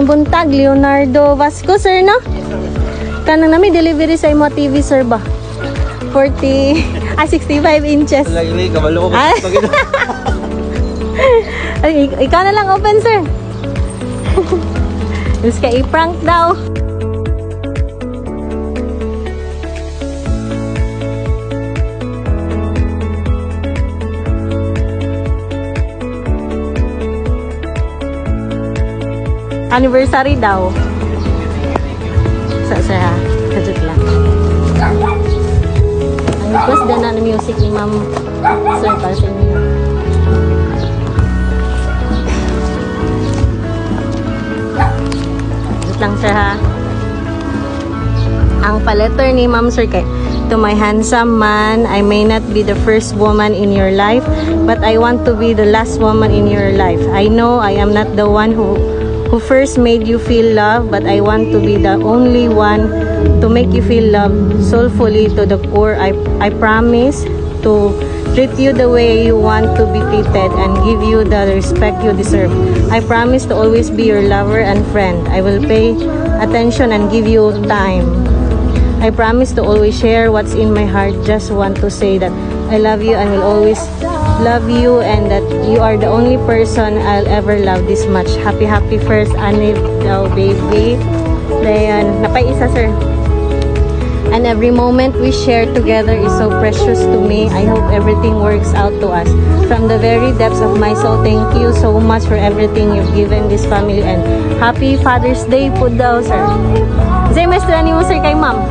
buntag, Leonardo Vasco, sir, no? Kanang nami delivery sa imo TV, sir ba? 65 inches. Lagi kabalo ko. Ay, ikaw na lang open, sir. Gusto ka i-prank daw. Anniversary daw. Sa ha, kadut lang. Ang request din na ng music ni Ma'am Sir para sa inyo. Kadut lang, sir, ha. Ang paletter ni Ma'am Sir kay, to my handsome man, I may not be the first woman in your life, but I want to be the last woman in your life. I know I am not the one who first made you feel love, but I want to be the only one to make you feel love soulfully to the core. I promise to treat you the way you want to be treated and give you the respect you deserve. I promise to always be your lover and friend. I will pay attention and give you time. I promise to always share what's in my heart. Just want to say that I love you and will always love you, and that you are the only person I'll ever love this much. Happy first anniversary, baby. Then, napaisa, sir. And every moment we share together is so precious to me. I hope everything works out to us. From the very depths of my soul, thank you so much for everything you've given this family, and happy Father's Day po daw, sir. Say, maestra ni mo, sir, kay ma'am.